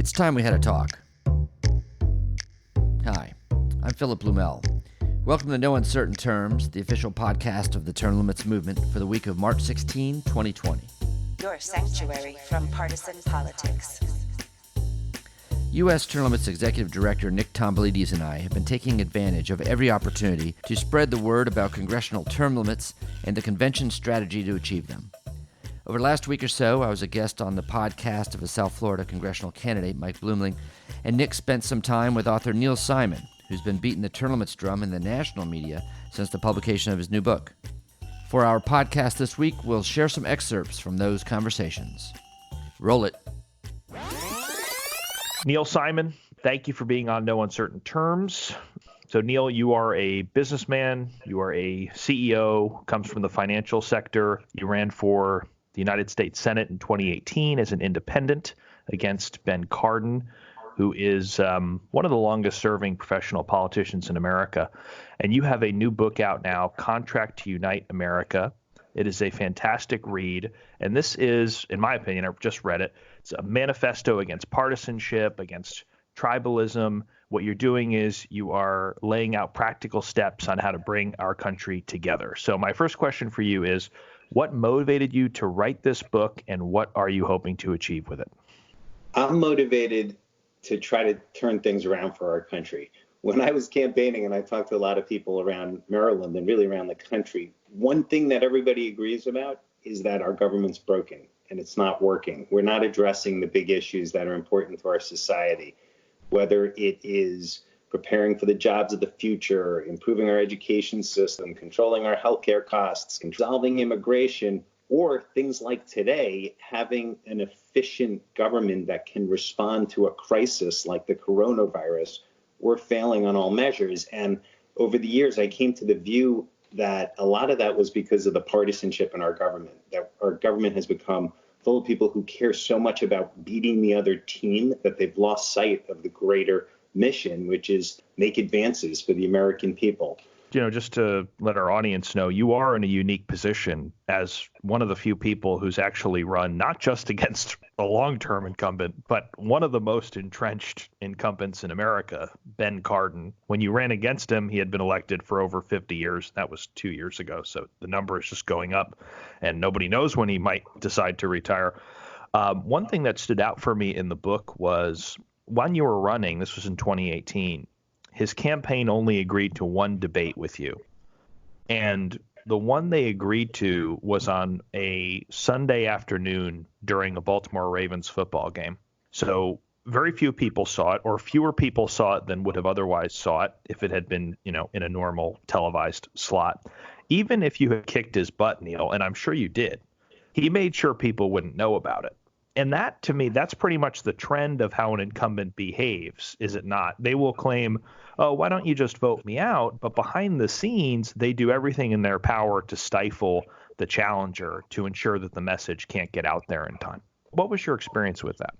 It's time we had a talk. Hi, I'm Philip Blumel. Welcome to No Uncertain Terms, the official podcast of the Term Limits Movement for the week of March 16, 2020. Your sanctuary from partisan politics. U.S. Term Limits Executive Director Nick Tomboulides and I have been taking advantage of every opportunity to spread the word about congressional term limits and the convention's strategy to achieve them. Over the last week or so, I was a guest on the podcast of a South Florida congressional candidate, Mike Bloomling, and Nick spent some time with author Neil Simon, who's been beating the term limits drum in the national media since the publication of his new book. For our podcast this week, we'll share some excerpts from those conversations. Roll it. Neil Simon, thank you for being on No Uncertain Terms. So, Neil, you are a businessman, you are a CEO, comes from the financial sector. You ran for the United States Senate in 2018 as an independent against Ben Cardin, who is one of the longest-serving professional politicians in America. And you have a new book out now, Contract to Unite America. It is a fantastic read. And this is, in my opinion, I've just read it, it's a manifesto against partisanship, against tribalism. What you're doing is you are laying out practical steps on how to bring our country together. So my first question for you is, what motivated you to write this book, and what are you hoping to achieve with it? I'm motivated to try to turn things around for our country. When I was campaigning, and I talked to a lot of people around Maryland and really around the country, one thing that everybody agrees about is that our government's broken and it's not working. We're not addressing the big issues that are important to our society, whether it is preparing for the jobs of the future, improving our education system, controlling our healthcare costs, resolving immigration, or things like today, having an efficient government that can respond to a crisis like the coronavirus. We're failing on all measures. And over the years, I came to the view that a lot of that was because of the partisanship in our government, that our government has become full of people who care so much about beating the other team that they've lost sight of the greater mission, which is make advances for the American people. You know, just to let our audience know, you are in a unique position as one of the few people who's actually run not just against a long-term incumbent, but one of the most entrenched incumbents in America, Ben Cardin. When you ran against him, he had been elected for over 50 years. That was 2 years ago. So the number is just going up, and nobody knows when he might decide to retire. One thing that stood out for me in the book was when you were running, this was in 2018, his campaign only agreed to one debate with you. And the one they agreed to was on a Sunday afternoon during a Baltimore Ravens football game. So very few people saw it, or fewer people saw it than would have otherwise saw it if it had been, in a normal televised slot. Even if you had kicked his butt, Neil, and I'm sure you did, he made sure people wouldn't know about it. And that, to me, that's pretty much the trend of how an incumbent behaves, is it not? They will claim, oh, why don't you just vote me out? But behind the scenes, they do everything in their power to stifle the challenger to ensure that the message can't get out there in time. What was your experience with that?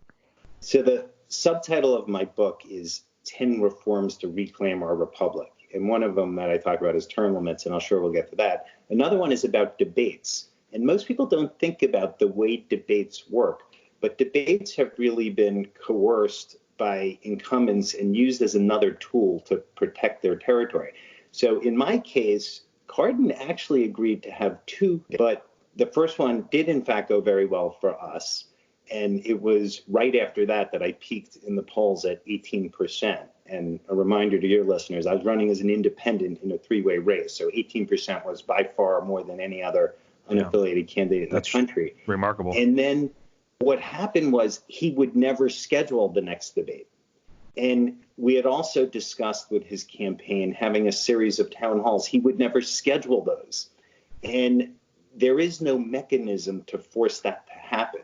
So the subtitle of my book is 10 Reforms to Reclaim Our Republic. And one of them that I talk about is term limits, and I'm sure we'll get to that. Another one is about debates. And most people don't think about the way debates work. But debates have really been coerced by incumbents and used as another tool to protect their territory. So in my case, Cardin actually agreed to have two, but the first one did in fact go very well for us. And it was right after that I peaked in the polls at 18%. And a reminder to your listeners, I was running as an independent in a three-way race. So 18% was by far more than any other unaffiliated candidate in the country. Remarkable. And then what happened was he would never schedule the next debate. And we had also discussed with his campaign having a series of town halls. He would never schedule those. And there is no mechanism to force that to happen.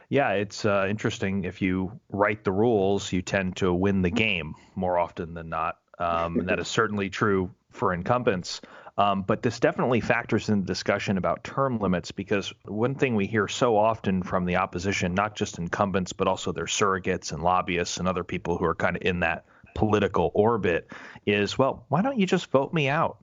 Yeah, it's interesting. If you write the rules, you tend to win the game more often than not. And that is certainly true for incumbents. But this definitely factors in the discussion about term limits, because one thing we hear so often from the opposition, not just incumbents, but also their surrogates and lobbyists and other people who are kind of in that political orbit, is, well, why don't you just vote me out?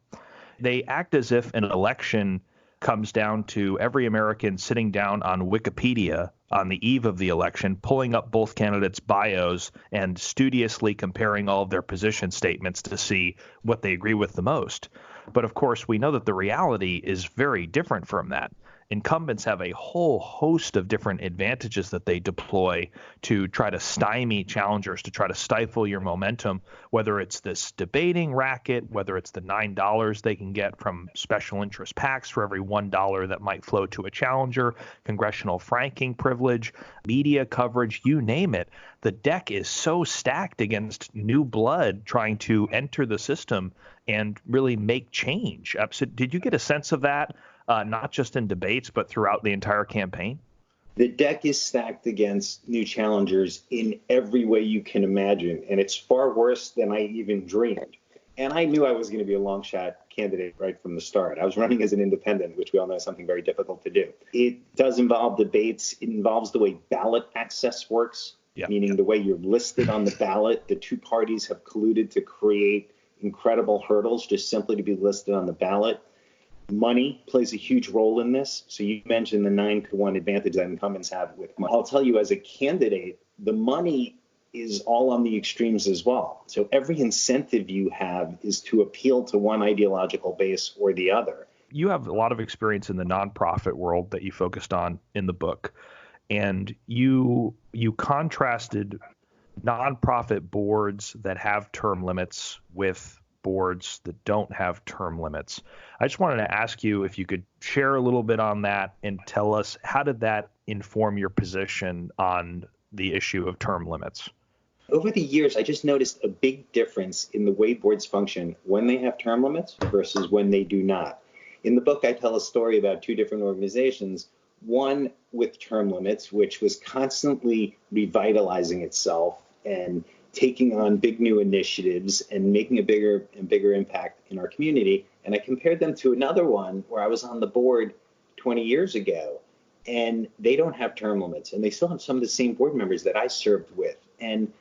They act as if an election comes down to every American sitting down on Wikipedia on the eve of the election, pulling up both candidates' bios and studiously comparing all of their position statements to see what they agree with the most. But of course, we know that the reality is very different from that. Incumbents have a whole host of different advantages that they deploy to try to stymie challengers, to try to stifle your momentum, whether it's this debating racket, whether it's the $9 they can get from special interest PACs for every $1 that might flow to a challenger, congressional franking privilege, media coverage, you name it. The deck is so stacked against new blood trying to enter the system and really make change. So did you get a sense of that? Not just in debates, but throughout the entire campaign? The deck is stacked against new challengers in every way you can imagine, and it's far worse than I even dreamed. And I knew I was going to be a long shot candidate right from the start. I was running as an independent, which we all know is something very difficult to do. It does involve debates. It involves the way ballot access works, meaning the way you're listed on the ballot. The two parties have colluded to create incredible hurdles just simply to be listed on the ballot. Money plays a huge role in this. So you mentioned the 9-to-1 advantage that incumbents have with money. I'll tell you, as a candidate, the money is all on the extremes as well. So every incentive you have is to appeal to one ideological base or the other. You have a lot of experience in the nonprofit world that you focused on in the book. And you contrasted nonprofit boards that have term limits with boards that don't have term limits. I just wanted to ask you if you could share a little bit on that and tell us, how did that inform your position on the issue of term limits? Over the years, I just noticed a big difference in the way boards function when they have term limits versus when they do not. In the book, I tell a story about two different organizations, one with term limits, which was constantly revitalizing itself and taking on big new initiatives and making a bigger and bigger impact in our community. And I compared them to another one where I was on the board 20 years ago, and they don't have term limits, and they still have some of the same board members that I served with. And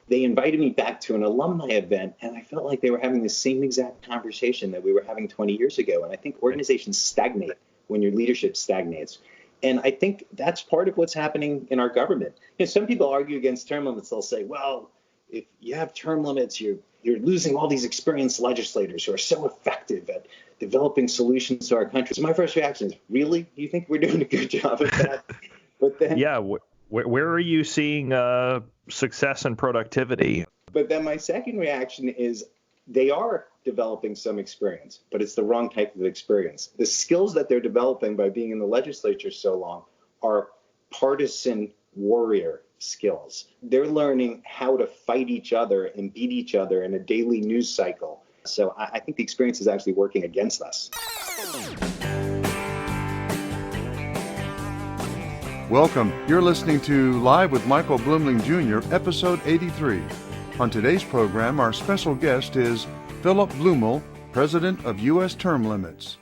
they invited me back to an alumni event, and I felt like they were having the same exact conversation that we were having 20 years ago. And I think organizations stagnate when your leadership stagnates. And I think that's part of what's happening in our government. You know, some people argue against term limits. They'll say, well, if you have term limits, you're losing all these experienced legislators who are so effective at developing solutions to our country. So my first reaction is, really? You think we're doing a good job at that? But then, where are you seeing success and productivity? But then my second reaction is, they are developing some experience, but it's the wrong type of experience. The skills that they're developing by being in the legislature so long are partisan warrior skills. They're learning how to fight each other and beat each other in a daily news cycle. So I think the experience is actually working against us. Welcome. You're listening to Live with Michael Blumling Jr., episode 83. On today's program, our special guest is Philip Lumo, president of U.S. Term Limits.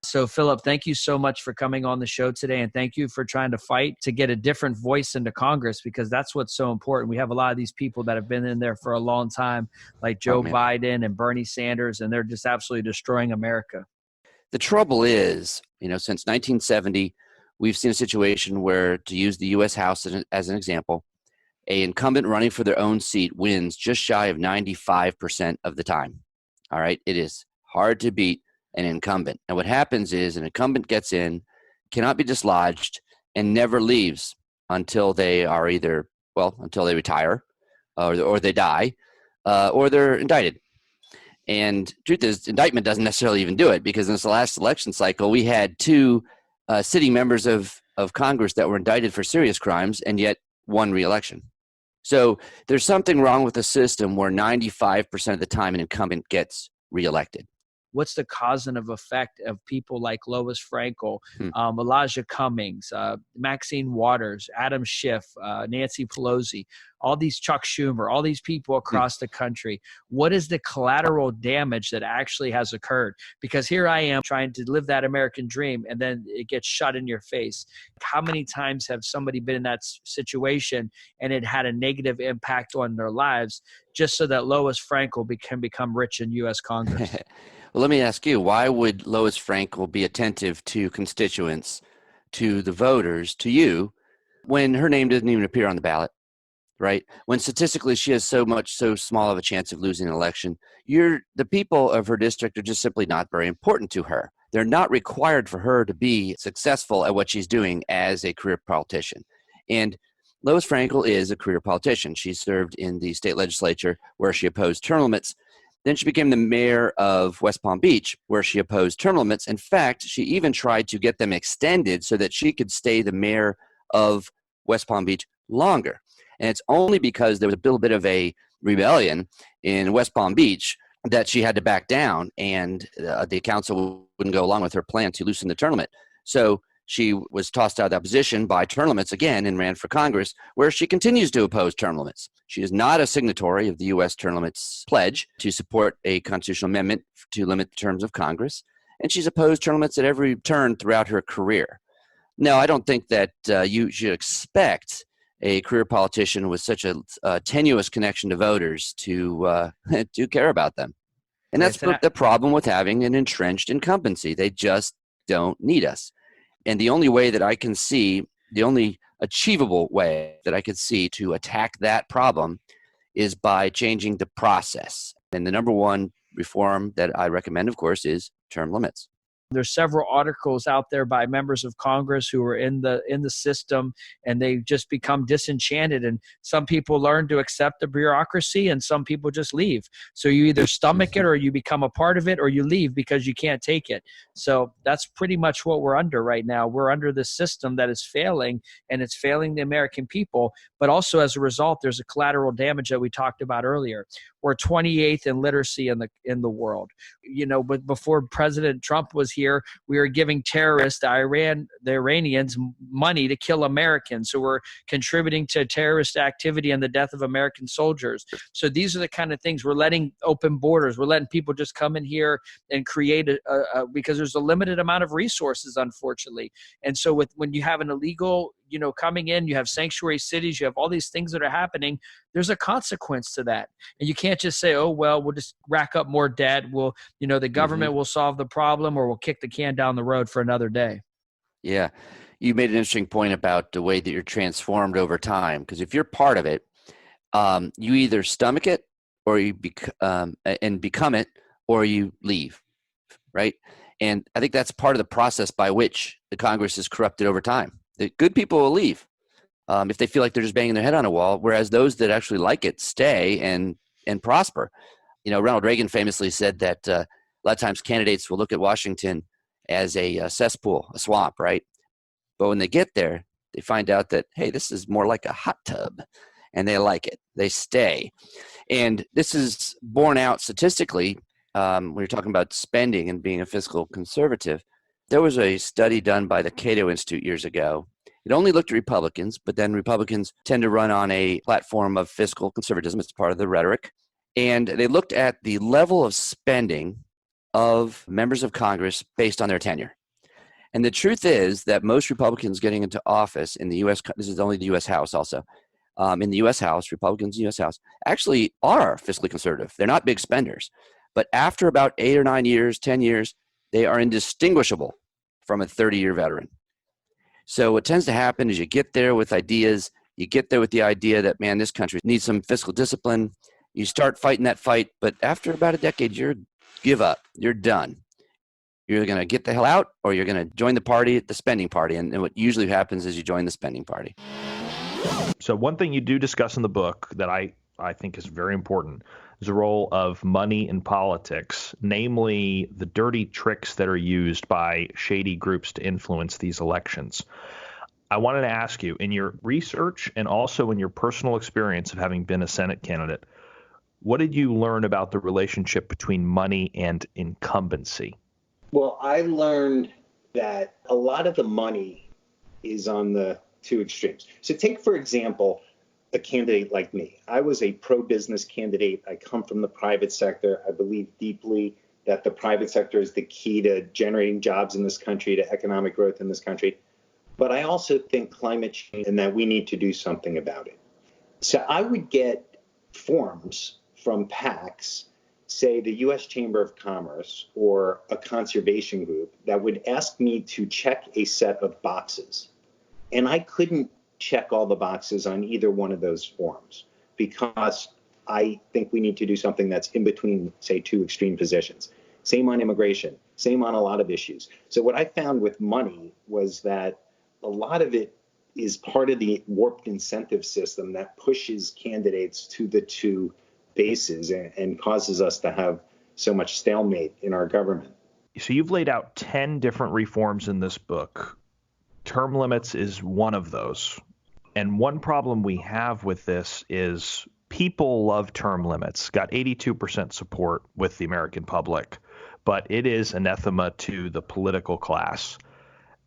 So, Philip, thank you so much for coming on the show today, and thank you for trying to fight to get a different voice into Congress, because that's what's so important. We have a lot of these people that have been in there for a long time, like Joe Biden and Bernie Sanders, and they're just absolutely destroying America. The trouble is, since 1970, we've seen a situation where, to use the U.S. House as an example, an incumbent running for their own seat wins just shy of 95% of the time. All right? It is hard to beat an incumbent. And what happens is an incumbent gets in, cannot be dislodged, and never leaves until they are until they retire, or they die, or they're indicted. And truth is, indictment doesn't necessarily even do it, because in this last election cycle, we had two sitting members of Congress that were indicted for serious crimes and yet won re-election. So there's something wrong with the system where 95% of the time an incumbent gets reelected. What's the causative effect of people like Lois Frankel, Elijah Cummings, Maxine Waters, Adam Schiff, Nancy Pelosi, all these Chuck Schumer, all these people across the country? What is the collateral damage that actually has occurred? Because here I am trying to live that American dream, and then it gets shut in your face. How many times have somebody been in that situation and it had a negative impact on their lives just so that Lois Frankel can become rich in U.S. Congress? Well, let me ask you, why would Lois Frankel be attentive to constituents, to the voters, to you, when her name doesn't even appear on the ballot, right? When statistically she has so small of a chance of losing an election, the people of her district are just simply not very important to her. They're not required for her to be successful at what she's doing as a career politician. And Lois Frankel is a career politician. She served in the state legislature where she opposed term limits. Then she became the mayor of West Palm Beach, where she opposed term limits. In fact, she even tried to get them extended so that she could stay the mayor of West Palm Beach longer. And it's only because there was a little bit of a rebellion in West Palm Beach that she had to back down, and the council wouldn't go along with her plan to loosen the term limit. So she was tossed out of that position by term limits again and ran for Congress, where she continues to oppose term limits. She is not a signatory of the U.S. term limits pledge to support a constitutional amendment to limit the terms of Congress, and she's opposed term limits at every turn throughout her career. Now, I don't think that you should expect a career politician with such a tenuous connection to voters to care about them. And that's the problem with having an entrenched incumbency. They just don't need us. And the only way that I can see, the only achievable way that I could see to attack that problem is by changing the process. And the number one reform that I recommend, of course, is term limits. There's several articles out there by members of Congress who are in the system, and they just become disenchanted. And some people learn to accept the bureaucracy, and some people just leave. So you either stomach it, or you become a part of it, or you leave because you can't take it. So that's pretty much what we're under right now. We're under this system that is failing, and it's failing the American people. But also, as a result, there's a collateral damage that we talked about earlier. We're 28th in literacy in the world. But before President Trump was here, we were giving terrorists, the Iranians, money to kill Americans. So we're contributing to terrorist activity and the death of American soldiers. So these are the kind of things. We're letting open borders. We're letting people just come in here and create because there's a limited amount of resources, unfortunately. And so when you have an illegal coming in, you have sanctuary cities, you have all these things that are happening, there's a consequence to that. And you can't just say, oh, well, we'll just rack up more debt. The government will solve the problem, or we'll kick the can down the road for another day. Yeah. You made an interesting point about the way that you're transformed over time. Because if you're part of it, you either stomach it or you become it, or you leave, right? And I think that's part of the process by which the Congress is corrupted over time. The good people will leave if they feel like they're just banging their head on a wall, whereas those that actually like it stay and prosper. Ronald Reagan famously said that a lot of times candidates will look at Washington as a cesspool, a swamp, right? But when they get there, they find out that, hey, this is more like a hot tub, and they like it. They stay. And this is borne out statistically when you're talking about spending and being a fiscal conservative. There was a study done by the Cato Institute years ago. It only looked at Republicans, but then Republicans tend to run on a platform of fiscal conservatism. It's part of the rhetoric. And they looked at the level of spending of members of Congress based on their tenure. And the truth is that most Republicans getting into office in the U.S., this is only the U.S. House also, in the U.S. House, Republicans in the U.S. House actually are fiscally conservative. They're not big spenders. But after about 8 or 9 years, 10 years, they are indistinguishable from a 30-year veteran. So what tends to happen is you get there with ideas, you get there with the idea that, man, this country needs some fiscal discipline. You start fighting that fight, but after about a decade, you give up. You're done. You're going to get the hell out, or you're going to join the party, the spending party. And what usually happens is you join the spending party. So one thing you do discuss in the book that I think is very important is the role of money in politics, namely the dirty tricks that are used by shady groups to influence these elections. I wanted to ask you, in your research and also in your personal experience of having been a Senate candidate, what did you learn about the relationship between money and incumbency? Well, I learned that a lot of the money is on the two extremes. So take, for example, a candidate like me. I was a pro-business candidate. I come from the private sector. I believe deeply that the private sector is the key to generating jobs in this country, to economic growth in this country. But I also think climate change and that we need to do something about it. So I would get forms from PACs say, the U.S. Chamber of Commerce or a conservation group that would ask me to check a set of boxes. And I couldn't check all the boxes on either one of those forms because I think we need to do something that's in between, say, two extreme positions. Same on immigration, same on a lot of issues. So what I found with money was that a lot of it is part of the warped incentive system that pushes candidates to the two bases and causes us to have so much stalemate in our government. So you've laid out 10 different reforms in this book. Term limits is one of those. And one problem we have with this is people love term limits. Got 82% support with the American public, but it is anathema to the political class.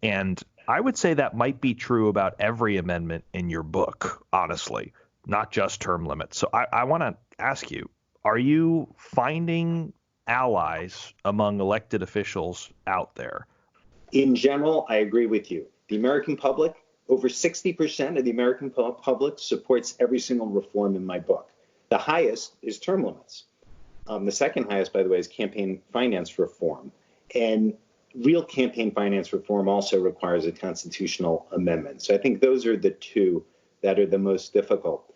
And I would say that might be true about every amendment in your book, honestly, not just term limits. So I want to ask you, are you finding allies among elected officials out there? In general, I agree with you. The American public, over 60% of the American public supports every single reform in my book. The highest is term limits. The second highest, by the way, is campaign finance reform. And real campaign finance reform also requires a constitutional amendment. So I think those are the two that are the most difficult.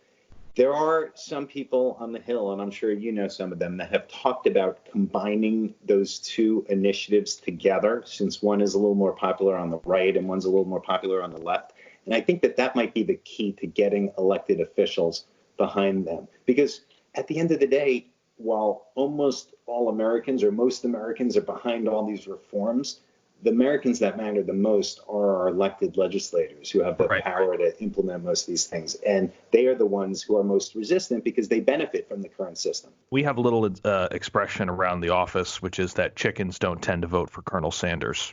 There are some people on the Hill, and I'm sure you know some of them, that have talked about combining those two initiatives together, since one is a little more popular on the right and one's a little more popular on the left. And I think that that might be the key to getting elected officials behind them. Because at the end of the day, while almost all Americans or most Americans are behind all these reforms, the Americans that matter the most are our elected legislators who have the power to implement most of these things. And they are the ones who are most resistant because they benefit from the current system. We have a little expression around the office, which is that chickens don't tend to vote for Colonel Sanders,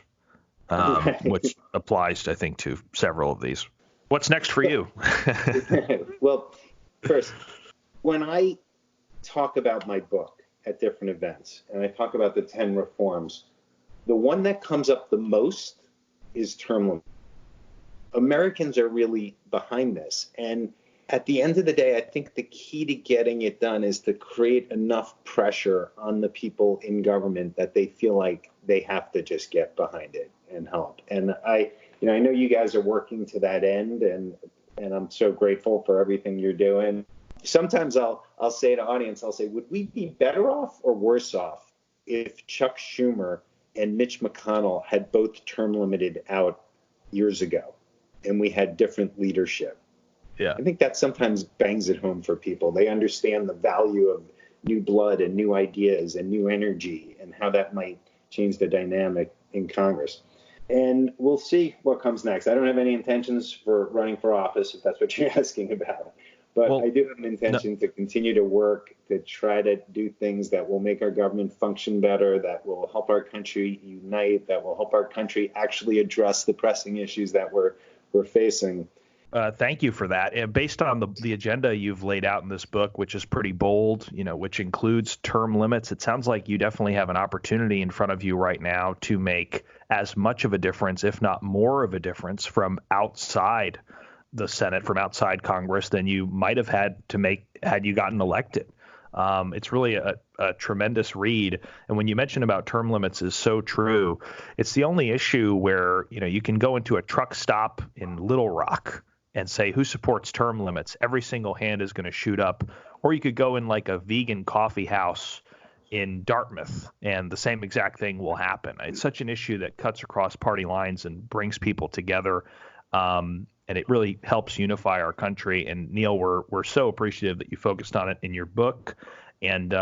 which applies, I think, to several of these. What's next for you? Well, first, when I talk about my book at different events, and I talk about the 10 reforms, the one that comes up the most is term limits. Americans are really behind this. And at the end of the day, I think the key to getting it done is to create enough pressure on the people in government that they feel like they have to just get behind it and help. And I know you guys are working to that end, and I'm so grateful for everything you're doing. Sometimes I'll say to audience, would we be better off or worse off if Chuck Schumer and Mitch McConnell had both term limited out years ago and we had different leadership? Yeah. I think that sometimes bangs it home for people. They understand the value of new blood and new ideas and new energy and how that might change the dynamic in Congress. And we'll see what comes next. I don't have any intentions for running for office, if that's what you're asking about. But I do have an intention to continue to work to try to do things that will make our government function better, that will help our country unite, that will help our country actually address the pressing issues that we're facing. Thank you for that. And based on the agenda you've laid out in this book, which is pretty bold, which includes term limits, it sounds like you definitely have an opportunity in front of you right now to make as much of a difference, if not more of a difference, from outside the Senate, from outside Congress, than you might have had to make had you gotten elected. It's really a tremendous read. And when you mention about term limits is so true. It's the only issue where, you can go into a truck stop in Little Rock and say, who supports term limits? Every single hand is going to shoot up. Or you could go in like a vegan coffee house in Dartmouth and the same exact thing will happen. It's such an issue that cuts across party lines and brings people together. And it really helps unify our country. And Neil, we're so appreciative that you focused on it in your book. And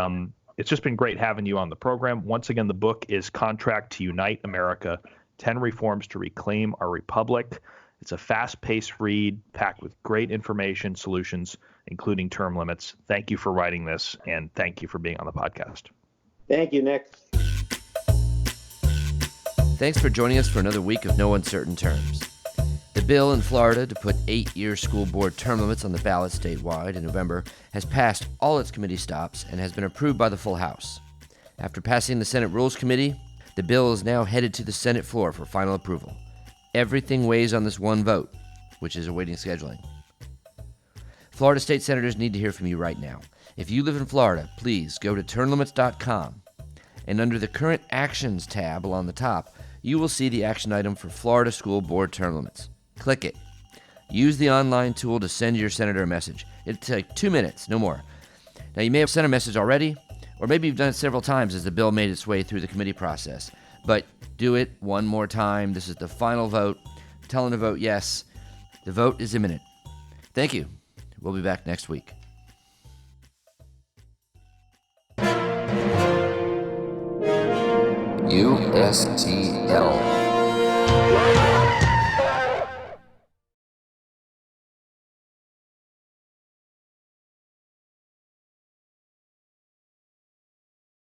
it's just been great having you on the program. Once again, the book is Contract to Unite America, 10 Reforms to Reclaim Our Republic. It's a fast-paced read packed with great information, solutions, including term limits. Thank you for writing this, and thank you for being on the podcast. Thank you, Nick. Thanks for joining us for another week of No Uncertain Terms. The bill in Florida to put 8-year school board term limits on the ballot statewide in November has passed all its committee stops and has been approved by the full House. After passing the Senate Rules Committee, the bill is now headed to the Senate floor for final approval. Everything weighs on this one vote, which is awaiting scheduling. Florida state senators need to hear from you right now. If you live in Florida, please go to termlimits.com, and under the Current Actions tab along the top, you will see the action item for Florida School Board term limits. Click it. Use the online tool to send your senator a message. It'll take 2 minutes, no more. Now, you may have sent a message already, or maybe you've done it several times as the bill made its way through the committee process. But do it one more time. This is the final vote. Tell them to vote yes. The vote is imminent. Thank you. We'll be back next week. USTL.